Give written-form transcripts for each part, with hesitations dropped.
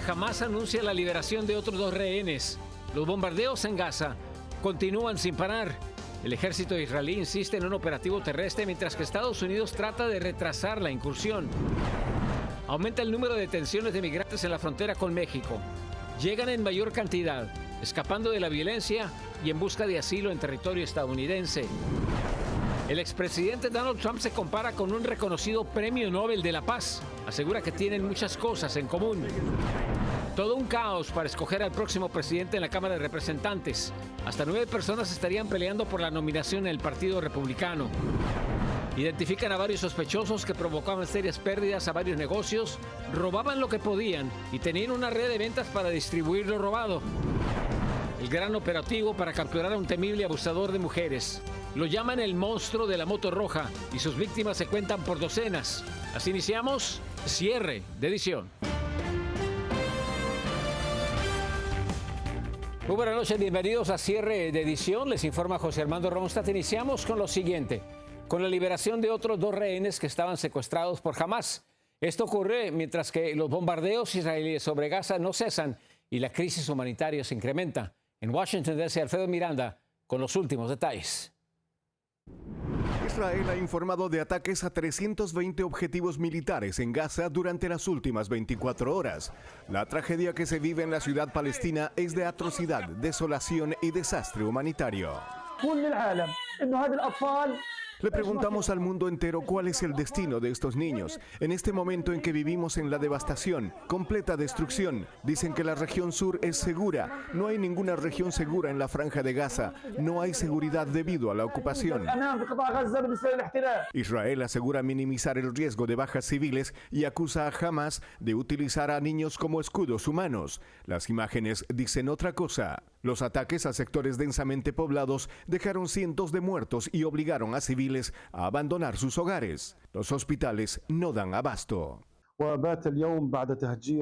Hamás anuncia la liberación de otros 2 rehenes. Los bombardeos en Gaza continúan sin parar. El ejército israelí insiste en un operativo terrestre mientras que Estados Unidos trata de retrasar la incursión. Aumenta el número de detenciones de migrantes en la frontera con México. Llegan en mayor cantidad, escapando de la violencia y en busca de asilo en territorio estadounidense. El expresidente Donald Trump se compara con un reconocido Premio Nobel de la Paz. Asegura que tienen muchas cosas en común. Todo un caos para escoger al próximo presidente en la Cámara de Representantes. Hasta 9 personas estarían peleando por la nominación en el Partido Republicano. Identifican a varios sospechosos que provocaban serias pérdidas a varios negocios, robaban lo que podían y tenían una red de ventas para distribuir lo robado. El gran operativo para capturar a un temible abusador de mujeres. Lo llaman el monstruo de la moto roja y sus víctimas se cuentan por docenas. Así iniciamos cierre de edición. Muy buenas noches, bienvenidos a cierre de edición. Les informa José Armando Ronstadt. Iniciamos con lo siguiente, con la liberación de otros 2 rehenes que estaban secuestrados por Hamás. Esto ocurre mientras que los bombardeos israelíes sobre Gaza no cesan y la crisis humanitaria se incrementa. En Washington, D.C., Alfredo Miranda con los últimos detalles. Israel ha informado de ataques a 320 objetivos militares en Gaza durante las últimas 24 horas. La tragedia que se vive en la ciudad palestina es de atrocidad, desolación y desastre humanitario. Le preguntamos al mundo entero cuál es el destino de estos niños. En este momento en que vivimos en la devastación, completa destrucción, dicen que la región sur es segura. No hay ninguna región segura en la franja de Gaza. No hay seguridad debido a la ocupación. Israel asegura minimizar el riesgo de bajas civiles y acusa a Hamás de utilizar a niños como escudos humanos. Las imágenes dicen otra cosa. Los ataques a sectores densamente poblados dejaron cientos de muertos y obligaron a civiles a abandonar sus hogares. Los hospitales no dan abasto.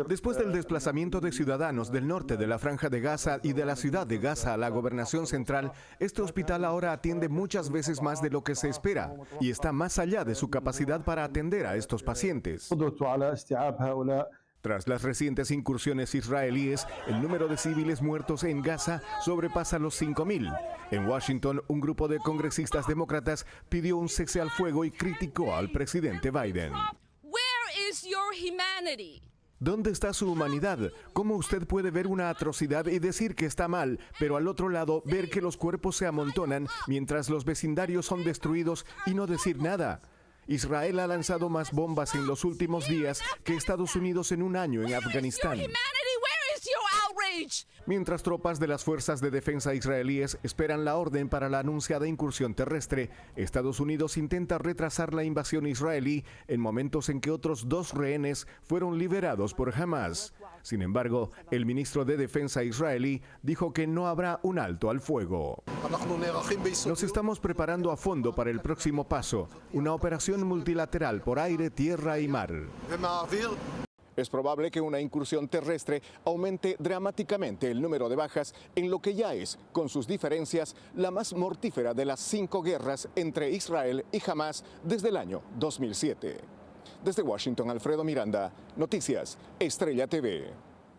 Después del desplazamiento de ciudadanos del norte de la Franja de Gaza y de la ciudad de Gaza a la gobernación central, este hospital ahora atiende muchas veces más de lo que se espera y está más allá de su capacidad para atender a estos pacientes. Tras las recientes incursiones israelíes, el número de civiles muertos en Gaza sobrepasa los 5.000. En Washington, un grupo de congresistas demócratas pidió un cese al fuego y criticó al presidente Biden. ¿Dónde está su humanidad? ¿Cómo usted puede ver una atrocidad y decir que está mal, pero al otro lado ver que los cuerpos se amontonan mientras los vecindarios son destruidos y no decir nada? Israel ha lanzado más bombas en los últimos días que Estados Unidos en un año en Afganistán. Mientras tropas de las fuerzas de defensa israelíes esperan la orden para la anunciada incursión terrestre, Estados Unidos intenta retrasar la invasión israelí en momentos en que otros 2 rehenes fueron liberados por Hamás. Sin embargo, el ministro de Defensa israelí dijo que no habrá un alto al fuego. Nos estamos preparando a fondo para el próximo paso, una operación multilateral por aire, tierra y mar. Es probable que una incursión terrestre aumente dramáticamente el número de bajas en lo que ya es, con sus diferencias, la más mortífera de las 5 guerras entre Israel y Hamás desde el año 2007. Desde Washington, Alfredo Miranda, Noticias Estrella TV.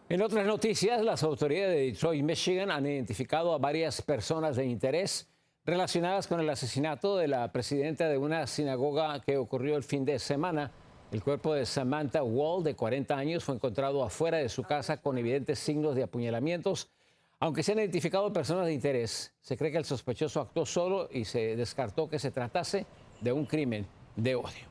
En otras noticias, las autoridades de Detroit, Michigan, han identificado a varias personas de interés relacionadas con el asesinato de la presidenta de una sinagoga que ocurrió el fin de semana. El cuerpo de Samantha Wall, de 40 años, fue encontrado afuera de su casa con evidentes signos de apuñalamientos. Aunque se han identificado personas de interés, se cree que el sospechoso actuó solo y se descartó que se tratase de un crimen de odio.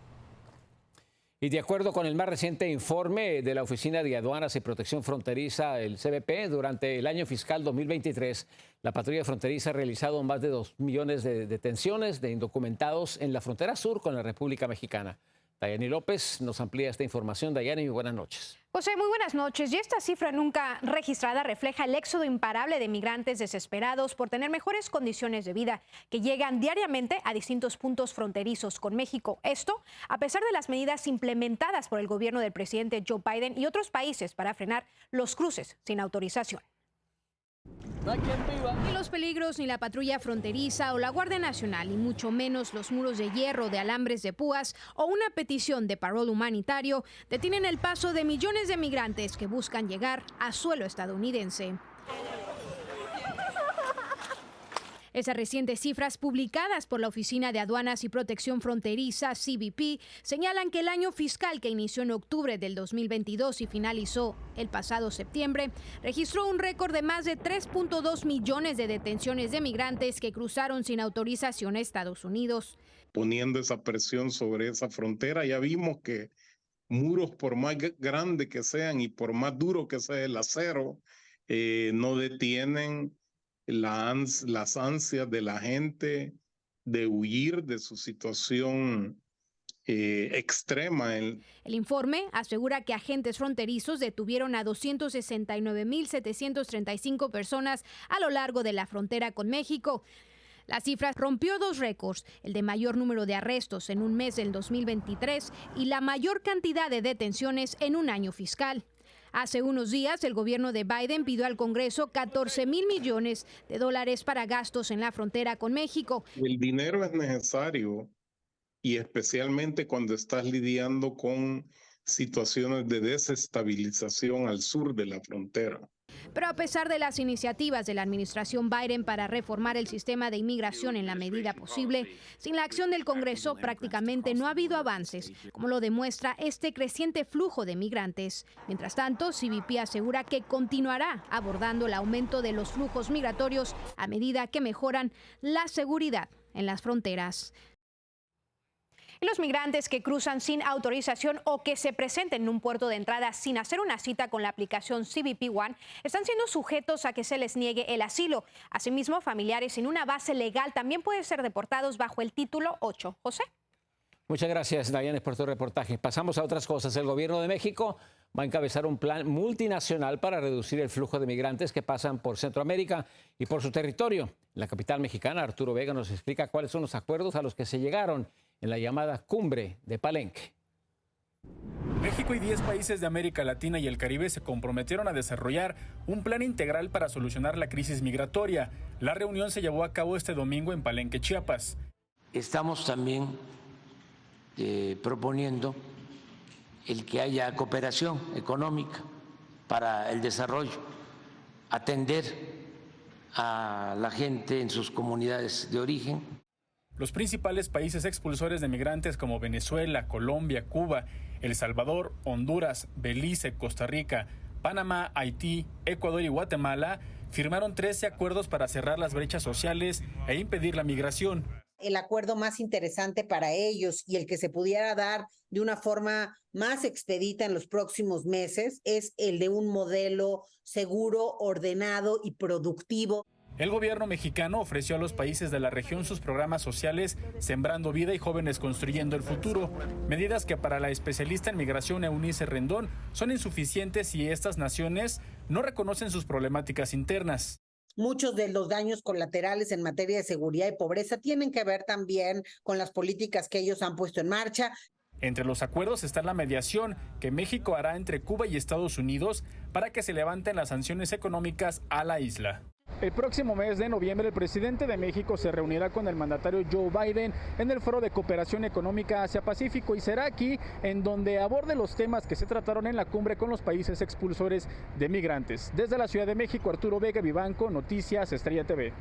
Y de acuerdo con el más reciente informe de la Oficina de Aduanas y Protección Fronteriza, el CBP, durante el año fiscal 2023, la patrulla fronteriza ha realizado más de 2 millones de detenciones de indocumentados en la frontera sur con la República Mexicana. Dayani López nos amplía esta información. Dayani, buenas noches. José, muy buenas noches. Y esta cifra nunca registrada refleja el éxodo imparable de migrantes desesperados por tener mejores condiciones de vida que llegan diariamente a distintos puntos fronterizos con México. Esto a pesar de las medidas implementadas por el gobierno del presidente Joe Biden y otros países para frenar los cruces sin autorización. No hay quien viva. Ni los peligros, ni la patrulla fronteriza o la Guardia Nacional, y mucho menos los muros de hierro de alambres de púas o una petición de parol humanitario detienen el paso de millones de migrantes que buscan llegar a suelo estadounidense. Esas recientes cifras publicadas por la Oficina de Aduanas y Protección Fronteriza, CBP, señalan que el año fiscal que inició en octubre del 2022 y finalizó el pasado septiembre, registró un récord de más de 3.2 millones de detenciones de migrantes que cruzaron sin autorización a Estados Unidos. Poniendo esa presión sobre esa frontera, ya vimos que muros, por más grandes que sean y por más duro que sea el acero, no detienen las ansias de la gente de huir de su situación extrema. El informe asegura que agentes fronterizos detuvieron a 269.735 personas a lo largo de la frontera con México. La cifra rompió dos récords, el de mayor número de arrestos en un mes del 2023 y la mayor cantidad de detenciones en un año fiscal. Hace unos días, el gobierno de Biden pidió al Congreso 14,000 millones de dólares para gastos en la frontera con México. El dinero es necesario y especialmente cuando estás lidiando con situaciones de desestabilización al sur de la frontera. Pero a pesar de las iniciativas de la administración Biden para reformar el sistema de inmigración en la medida posible, sin la acción del Congreso prácticamente no ha habido avances, como lo demuestra este creciente flujo de migrantes. Mientras tanto, CBP asegura que continuará abordando el aumento de los flujos migratorios a medida que mejoran la seguridad en las fronteras. Y los migrantes que cruzan sin autorización o que se presenten en un puerto de entrada sin hacer una cita con la aplicación CBP One están siendo sujetos a que se les niegue el asilo. Asimismo, familiares sin una base legal también pueden ser deportados bajo el título 8. José. Muchas gracias, Dayanes, por tu reportaje. Pasamos a otras cosas. El gobierno de México va a encabezar un plan multinacional para reducir el flujo de migrantes que pasan por Centroamérica y por su territorio. En la capital mexicana, Arturo Vega nos explica cuáles son los acuerdos a los que se llegaron en la llamada Cumbre de Palenque. México y 10 países de América Latina y el Caribe se comprometieron a desarrollar un plan integral para solucionar la crisis migratoria. La reunión se llevó a cabo este domingo en Palenque, Chiapas. Estamos también proponiendo el que haya cooperación económica para el desarrollo, atender a la gente en sus comunidades de origen. Los principales países expulsores de migrantes como Venezuela, Colombia, Cuba, El Salvador, Honduras, Belice, Costa Rica, Panamá, Haití, Ecuador y Guatemala firmaron 13 acuerdos para cerrar las brechas sociales e impedir la migración. El acuerdo más interesante para ellos y el que se pudiera dar de una forma más expedita en los próximos meses es el de un modelo seguro, ordenado y productivo. El gobierno mexicano ofreció a los países de la región sus programas sociales Sembrando Vida y Jóvenes Construyendo el Futuro, medidas que para la especialista en migración Eunice Rendón son insuficientes si estas naciones no reconocen sus problemáticas internas. Muchos de los daños colaterales en materia de seguridad y pobreza tienen que ver también con las políticas que ellos han puesto en marcha. Entre los acuerdos está la mediación que México hará entre Cuba y Estados Unidos para que se levanten las sanciones económicas a la isla. El próximo mes de noviembre, el presidente de México se reunirá con el mandatario Joe Biden en el Foro de Cooperación Económica Asia-Pacífico y será aquí en donde aborde los temas que se trataron en la cumbre con los países expulsores de migrantes. Desde la Ciudad de México, Arturo Vega Vivanco, Noticias Estrella TV.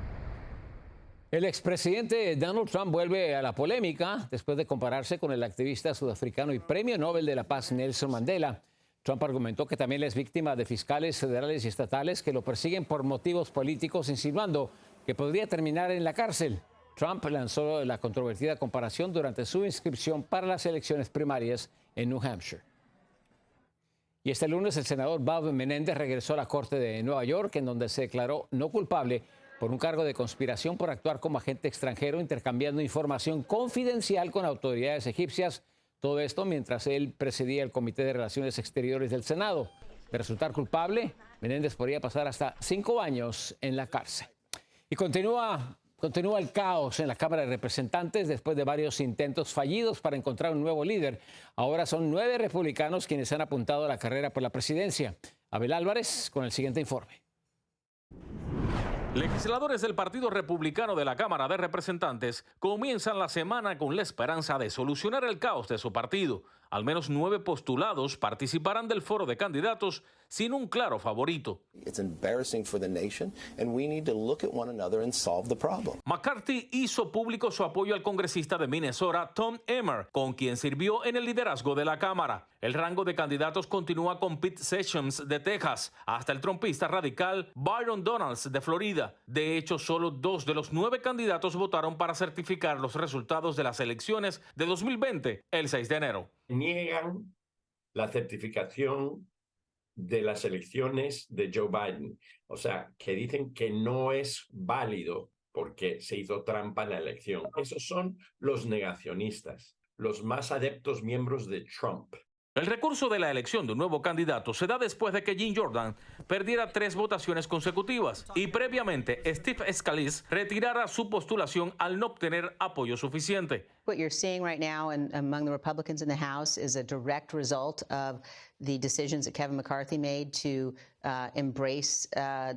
El expresidente Donald Trump vuelve a la polémica después de compararse con el activista sudafricano y Premio Nobel de la Paz Nelson Mandela. Trump argumentó que también es víctima de fiscales federales y estatales que lo persiguen por motivos políticos, insinuando que podría terminar en la cárcel. Trump lanzó la controvertida comparación durante su inscripción para las elecciones primarias en New Hampshire. Y este lunes el senador Bob Menéndez regresó a la Corte de Nueva York, en donde se declaró no culpable por un cargo de conspiración por actuar como agente extranjero, intercambiando información confidencial con autoridades egipcias. Todo esto mientras él presidía el Comité de Relaciones Exteriores del Senado. De resultar culpable, Menéndez podría pasar hasta 5 años en la cárcel. Y continúa el caos en la Cámara de Representantes después de varios intentos fallidos para encontrar un nuevo líder. Ahora son 9 republicanos quienes han apuntado a la carrera por la presidencia. Abel Álvarez con el siguiente informe. Legisladores del Partido Republicano de la Cámara de Representantes comienzan la semana con la esperanza de solucionar el caos de su partido. Al menos 9 postulados participarán del foro de candidatos sin un claro favorito. McCarthy hizo público su apoyo al congresista de Minnesota, Tom Emmer, con quien sirvió en el liderazgo de la Cámara. El rango de candidatos continúa con Pete Sessions de Texas hasta el trompista radical Byron Donalds de Florida. De hecho, solo 2 de los 9 candidatos votaron para certificar los resultados de las elecciones de 2020 el 6 de enero. Niegan la certificación de las elecciones de Joe Biden. O sea, que dicen que no es válido porque se hizo trampa en la elección. Esos son los negacionistas, los más adeptos miembros de Trump. El recurso de la elección de un nuevo candidato se da después de que Jim Jordan perdiera 3 votaciones consecutivas y previamente Steve Scalise retirara su postulación al no obtener apoyo suficiente. What you're seeing right now among the Republicans in the House is a direct result of the decisions that Kevin McCarthy made to embrace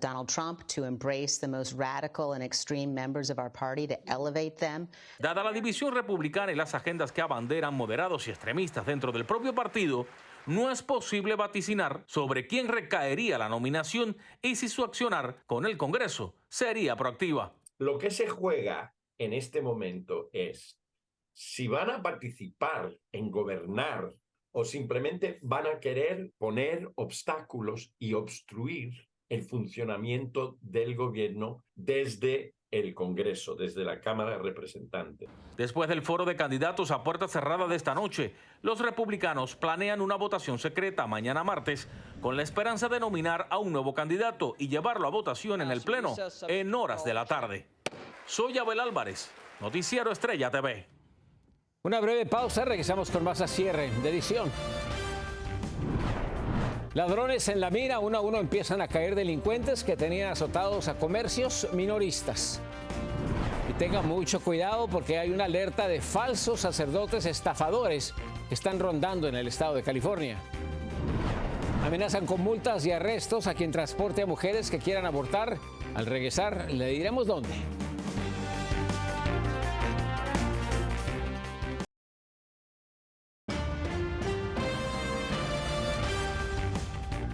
Donald Trump, to embrace the most radical and extreme members of our party, to elevate them. Dada la división republicana y las agendas que abanderan moderados y extremistas dentro del propio partido, no es posible vaticinar sobre quién recaería la nominación y si su accionar con el Congreso sería proactiva. Lo que se juega en este momento es si van a participar en gobernar o simplemente van a querer poner obstáculos y obstruir el funcionamiento del gobierno desde el Congreso, desde la Cámara de Representantes. Después del foro de candidatos a puerta cerrada de esta noche, los republicanos planean una votación secreta mañana martes con la esperanza de nominar a un nuevo candidato y llevarlo a votación en el Pleno en horas de la tarde. Soy Abel Álvarez, Noticiero Estrella TV. Una breve pausa, regresamos con más a cierre de edición. Ladrones en la mira, uno a uno empiezan a caer delincuentes que tenían azotados a comercios minoristas. Y tengan mucho cuidado porque hay una alerta de falsos sacerdotes estafadores que están rondando en el estado de California. Amenazan con multas y arrestos a quien transporte a mujeres que quieran abortar. Al regresar, le diremos dónde.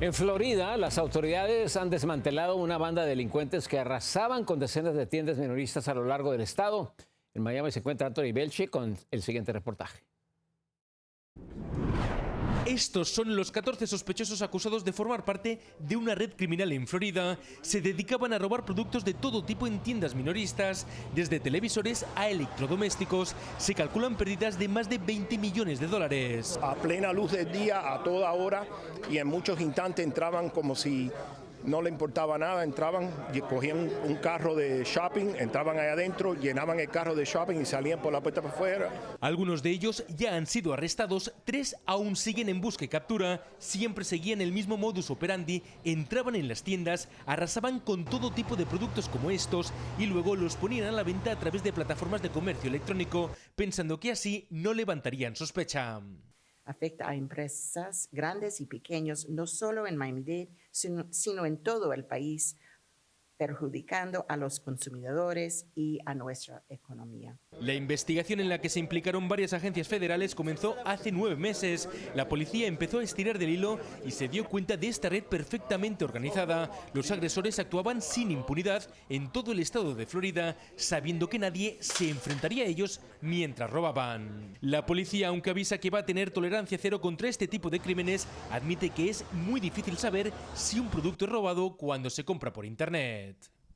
En Florida, las autoridades han desmantelado una banda de delincuentes que arrasaban con decenas de tiendas minoristas a lo largo del estado. En Miami se encuentra Anthony Belchi con el siguiente reportaje. Estos son los 14 sospechosos acusados de formar parte de una red criminal en Florida. Se dedicaban a robar productos de todo tipo en tiendas minoristas, desde televisores a electrodomésticos. Se calculan pérdidas de más de 20 millones de dólares. A plena luz del día, a toda hora, y en muchos instantes entraban como si no le importaba nada, entraban y cogían un carro de shopping, entraban ahí adentro, llenaban el carro de shopping y salían por la puerta para afuera. Algunos de ellos ya han sido arrestados, 3 aún siguen en busca y captura. Siempre seguían el mismo modus operandi, entraban en las tiendas, arrasaban con todo tipo de productos como estos y luego los ponían a la venta a través de plataformas de comercio electrónico, pensando que así no levantarían sospecha. Afecta a empresas grandes y pequeñas, no solo en Miami-Dade, sino en todo el país, perjudicando a los consumidores y a nuestra economía. La investigación en la que se implicaron varias agencias federales comenzó hace 9 meses. La policía empezó a estirar del hilo y se dio cuenta de esta red perfectamente organizada. Los agresores actuaban sin impunidad en todo el estado de Florida, sabiendo que nadie se enfrentaría a ellos mientras robaban. La policía, aunque avisa que va a tener tolerancia cero contra este tipo de crímenes, admite que es muy difícil saber si un producto es robado cuando se compra por internet.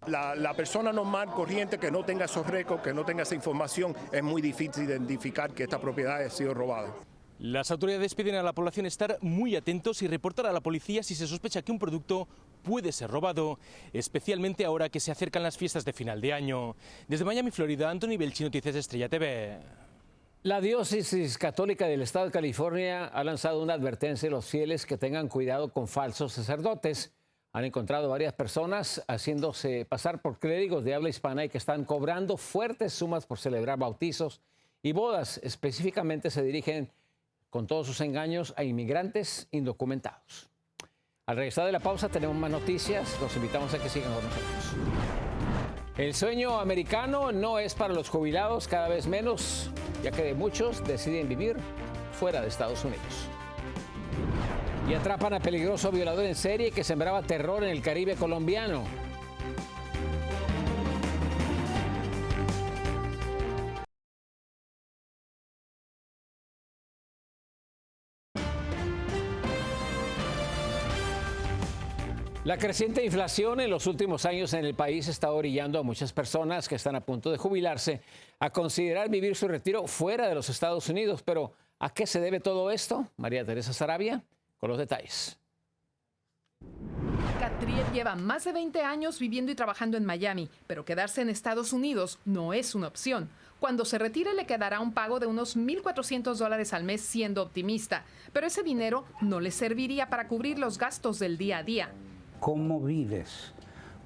La persona normal, corriente, que no tenga esos récords, que no tenga esa información, es muy difícil identificar que esta propiedad ha sido robada. Las autoridades piden a la población estar muy atentos y reportar a la policía si se sospecha que un producto puede ser robado, especialmente ahora que se acercan las fiestas de final de año. Desde Miami, Florida, Anthony Belchi, Noticias Estrella TV. La diócesis católica del estado de California ha lanzado una advertencia a los fieles que tengan cuidado con falsos sacerdotes. Han encontrado varias personas haciéndose pasar por clérigos de habla hispana y que están cobrando fuertes sumas por celebrar bautizos y bodas. Específicamente se dirigen con todos sus engaños a inmigrantes indocumentados. Al regresar de la pausa tenemos más noticias. Los invitamos a que sigan con nosotros. El sueño americano no es para los jubilados, cada vez menos, ya que muchos deciden vivir fuera de Estados Unidos. Y atrapan a peligroso violador en serie que sembraba terror en el Caribe colombiano. La creciente inflación en los últimos años en el país está orillando a muchas personas que están a punto de jubilarse a considerar vivir su retiro fuera de los Estados Unidos. Pero, ¿a qué se debe todo esto? María Teresa Saravia con los detalles. Catriel lleva más de 20 años viviendo y trabajando en Miami, pero quedarse en Estados Unidos no es una opción. Cuando se retire le quedará un pago de unos $1,400 al mes siendo optimista, pero ese dinero no le serviría para cubrir los gastos del día a día. ¿Cómo vives?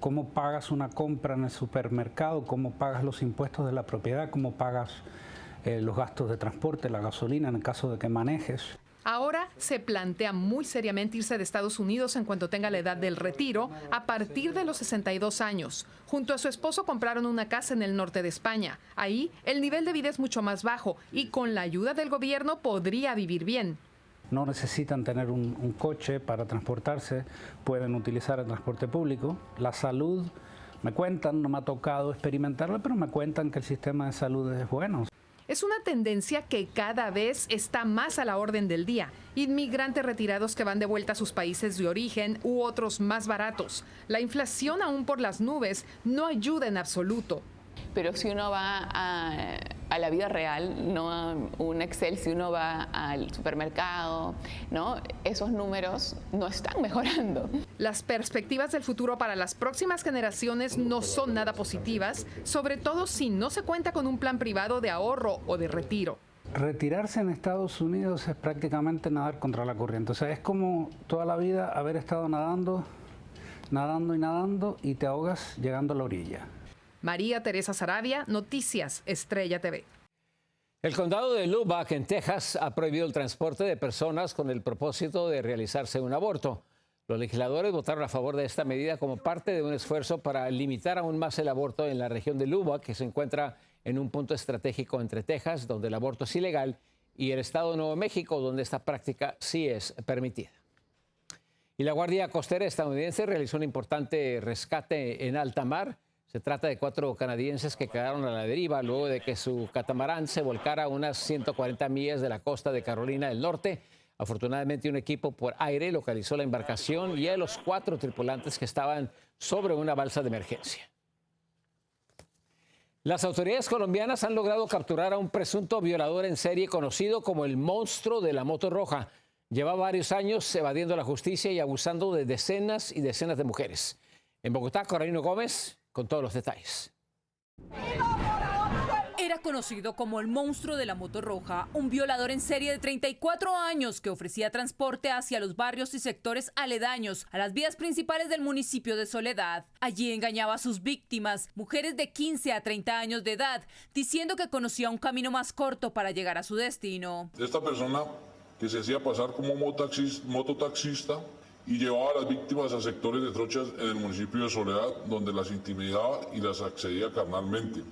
¿Cómo pagas una compra en el supermercado? ¿Cómo pagas los impuestos de la propiedad? ¿Cómo pagas los gastos de transporte, la gasolina en el caso de que manejes? Ahora se plantea muy seriamente irse de Estados Unidos en cuanto tenga la edad del retiro, a partir de los 62 años. Junto a su esposo compraron una casa en el norte de España. Ahí el nivel de vida es mucho más bajo y con la ayuda del gobierno podría vivir bien. No necesitan tener un coche para transportarse, pueden utilizar el transporte público. La salud, me cuentan, no me ha tocado experimentarlo, pero me cuentan que el sistema de salud es bueno. Es una tendencia que cada vez está más a la orden del día. Inmigrantes retirados que van de vuelta a sus países de origen u otros más baratos. La inflación aún por las nubes no ayuda en absoluto. Pero si uno va a la vida real, no a un Excel, si uno va al supermercado, ¿no? Esos números no están mejorando. Las perspectivas del futuro para las próximas generaciones no son nada positivas, sobre todo si no se cuenta con un plan privado de ahorro o de retiro. Retirarse en Estados Unidos es prácticamente nadar contra la corriente. O sea, es como toda la vida haber estado nadando y nadando y te ahogas llegando a la orilla. María Teresa Saravia, Noticias Estrella TV. El condado de Lubbock, en Texas, ha prohibido el transporte de personas con el propósito de realizarse un aborto. Los legisladores votaron a favor de esta medida como parte de un esfuerzo para limitar aún más el aborto en la región de Lubbock, que se encuentra en un punto estratégico entre Texas, donde el aborto es ilegal, y el estado de Nuevo México, donde esta práctica sí es permitida. Y la Guardia Costera estadounidense realizó un importante rescate en alta mar. Se trata de 4 canadienses que quedaron a la deriva luego de que su catamarán se volcara a unas 140 millas de la costa de Carolina del Norte. Afortunadamente, un equipo por aire localizó la embarcación y a los 4 tripulantes que estaban sobre una balsa de emergencia. Las autoridades colombianas han logrado capturar a un presunto violador en serie conocido como el monstruo de la moto roja. Lleva varios años evadiendo la justicia y abusando de decenas y decenas de mujeres. En Bogotá, Coralino Gómez con todos los detalles. Era conocido como el monstruo de la moto roja, un violador en serie de 34 años que ofrecía transporte hacia los barrios y sectores aledaños a las vías principales del municipio de Soledad. Allí engañaba a sus víctimas, mujeres de 15 a 30 años de edad, diciendo que conocía un camino más corto para llegar a su destino. Esta persona que se hacía pasar como mototaxista y llevaba a las víctimas a sectores de trochas en el municipio de Soledad, donde las intimidaba y las accedía carnalmente.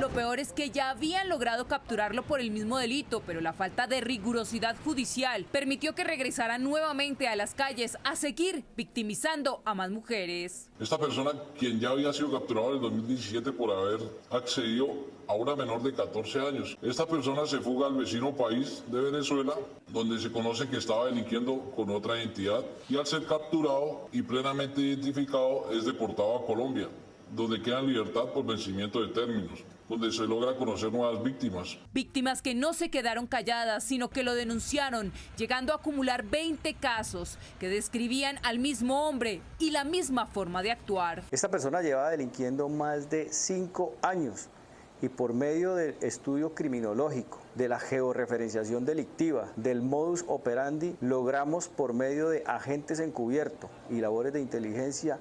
Lo peor es que ya habían logrado capturarlo por el mismo delito, pero la falta de rigurosidad judicial permitió que regresara nuevamente a las calles a seguir victimizando a más mujeres. Esta persona, quien ya había sido capturado en el 2017 por haber accedido a una menor de 14 años. Esta persona se fuga al vecino país de Venezuela, donde se conoce que estaba delinquiendo con otra identidad, y al ser capturado y plenamente identificado es deportado a Colombia, donde queda en libertad por vencimiento de términos, donde se logra conocer nuevas víctimas. Víctimas que no se quedaron calladas, sino que lo denunciaron, llegando a acumular 20 casos que describían al mismo hombre y la misma forma de actuar. Esta persona llevaba delinquiendo más de 5 años y por medio del estudio criminológico, de la georreferenciación delictiva, del modus operandi, logramos por medio de agentes encubiertos y labores de inteligencia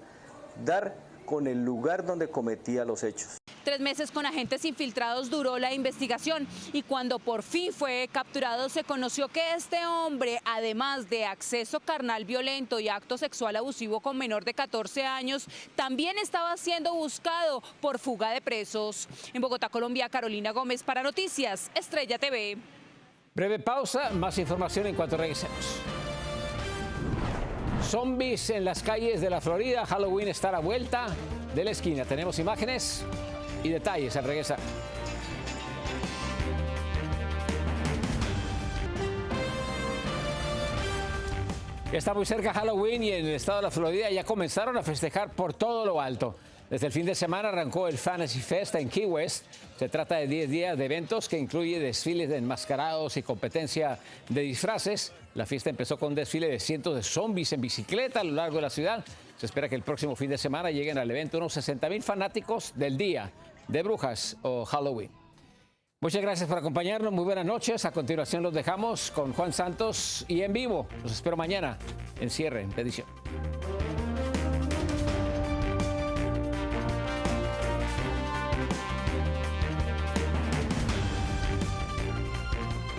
dar con el lugar donde cometía los hechos. 3 meses con agentes infiltrados duró la investigación y cuando por fin fue capturado se conoció que este hombre, además de acceso carnal violento y acto sexual abusivo con menor de 14 años, también estaba siendo buscado por fuga de presos. En Bogotá, Colombia, Carolina Gómez para Noticias Estrella TV. Breve pausa, más información en cuanto regresemos. Zombies en las calles de la Florida. Halloween está a la vuelta de la esquina. Tenemos imágenes y detalles al regresar. Está muy cerca Halloween y en el estado de la Florida ya comenzaron a festejar por todo lo alto. Desde el fin de semana arrancó el Fantasy Fest en Key West. Se trata de 10 días de eventos que incluye desfiles de enmascarados y competencia de disfraces. La fiesta empezó con un desfile de cientos de zombies en bicicleta a lo largo de la ciudad. Se espera que el próximo fin de semana lleguen al evento unos 60,000 fanáticos del Día de Brujas o Halloween. Muchas gracias por acompañarnos. Muy buenas noches. A continuación los dejamos con Juan Santos y en vivo. Los espero mañana en Cierre en Edición.